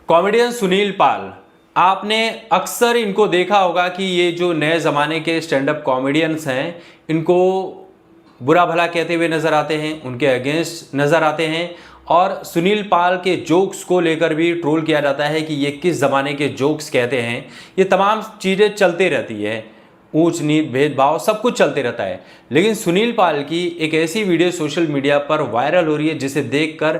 Comedian Sunil पाल, आपने अक्सर इनको देखा होगा कि ये जो नए ज़माने के स्टैंड अप कॉमेडियंस हैं, इनको बुरा भला कहते हुए नज़र आते हैं, उनके अगेंस्ट नज़र आते हैं और सुनील पाल के जोक्स को लेकर भी ट्रोल किया जाता है कि ये किस ज़माने के जोक्स कहते हैं। ये तमाम चीज़ें चलते रहती है, ऊंच नीच भेदभाव सब कुछ चलते रहता है। लेकिन सुनील पाल की एक ऐसी वीडियो सोशल मीडिया पर वायरल हो रही है जिसे देखकर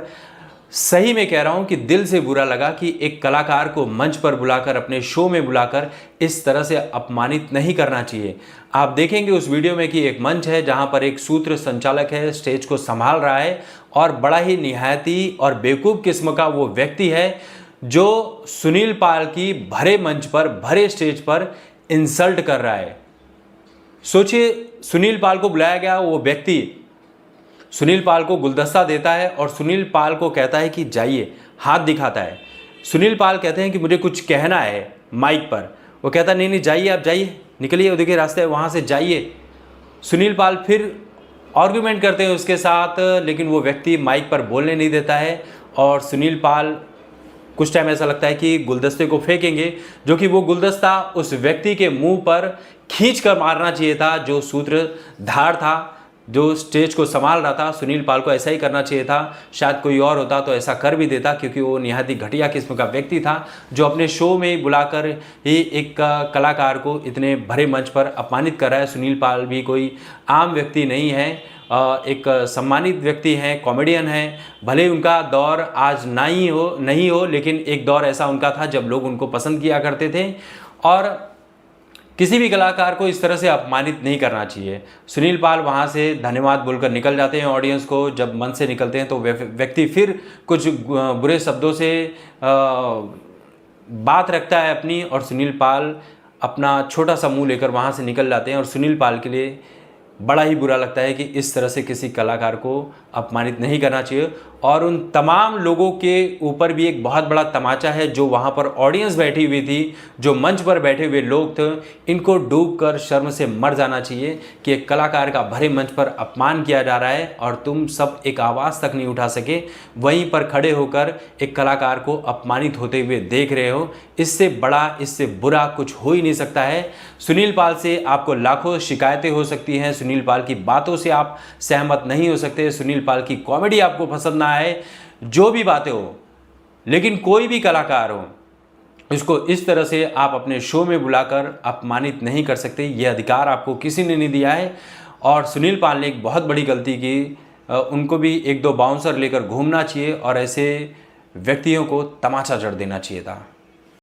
सही में कह रहा हूं कि दिल से बुरा लगा कि एक कलाकार को मंच पर बुलाकर, अपने शो में बुलाकर इस तरह से अपमानित नहीं करना चाहिए। आप देखेंगे उस वीडियो में कि एक मंच है जहां पर एक सूत्र संचालक है, स्टेज को संभाल रहा है और बड़ा ही निहायती और बेवकूफ़ किस्म का वो व्यक्ति है जो सुनील पाल की भरे मंच पर, भरे स्टेज पर इंसल्ट कर रहा है। सोचिए, सुनील पाल को बुलाया गया, वो व्यक्ति सुनील पाल को गुलदस्ता देता है और सुनील पाल को कहता है कि जाइए, हाथ दिखाता है। सुनील पाल कहते हैं कि मुझे कुछ कहना है माइक पर। वो कहता नहीं नहीं जाइए, आप जाइए, निकलिए, देखिए रास्ते वहाँ से जाइए। सुनील पाल फिर आर्गुमेंट करते हैं उसके साथ, लेकिन वो व्यक्ति माइक पर बोलने नहीं देता है और सुनील पाल कुछ टाइम ऐसा लगता है कि गुलदस्ते को फेंकेंगे, जो कि वो गुलदस्ता उस व्यक्ति के मुंह पर खींच कर मारना चाहिए था। जो सूत्रधार था, जो स्टेज को संभाल रहा था, सुनील पाल को ऐसा ही करना चाहिए था। शायद कोई और होता तो ऐसा कर भी देता, क्योंकि वो निहायती घटिया किस्म का व्यक्ति था जो अपने शो में बुलाकर ही एक कलाकार को इतने भरे मंच पर अपमानित कर रहा है। सुनील पाल भी कोई आम व्यक्ति नहीं है, एक सम्मानित व्यक्ति हैं, कॉमेडियन हैं। भले उनका दौर आज नहीं हो, लेकिन एक दौर ऐसा उनका था जब लोग उनको पसंद किया करते थे और किसी भी कलाकार को इस तरह से अपमानित नहीं करना चाहिए। सुनील पाल वहाँ से धन्यवाद बोलकर निकल जाते हैं ऑडियंस को। जब मंच से निकलते हैं तो व्यक्ति फिर कुछ बुरे शब्दों से बात रखता है अपनी, और सुनील पाल अपना छोटा सा मुंह लेकर वहाँ से निकल जाते हैं। और सुनील पाल के लिए बड़ा ही बुरा लगता है कि इस तरह से किसी कलाकार को अपमानित नहीं करना चाहिए। और उन तमाम लोगों के ऊपर भी एक बहुत बड़ा तमाचा है जो वहाँ पर ऑडियंस बैठी हुई थी, जो मंच पर बैठे हुए लोग थे। इनको डूबकर शर्म से मर जाना चाहिए कि एक कलाकार का भरे मंच पर अपमान किया जा रहा है और तुम सब एक आवाज़ तक नहीं उठा सके, वहीं पर खड़े होकर एक कलाकार को अपमानित होते हुए देख रहे हो। इससे बड़ा, इससे बुरा कुछ हो ही नहीं सकता है। सुनील पाल से आपको लाखों शिकायतें हो सकती हैं, सुनील पाल की बातों से आप सहमत नहीं हो सकते, सुनील पाल की कॉमेडी आपको पसंद ना आए, जो भी बातें हो, लेकिन कोई भी कलाकार हो, इसको इस तरह से आप अपने शो में बुलाकर अपमानित नहीं कर सकते। ये अधिकार आपको किसी ने नहीं दिया है। और सुनील पाल ने एक बहुत बड़ी गलती की, उनको भी एक दो बाउंसर लेकर घूमना चाहिए और ऐसे व्यक्तियों को तमाचा जड़ देना चाहिए था।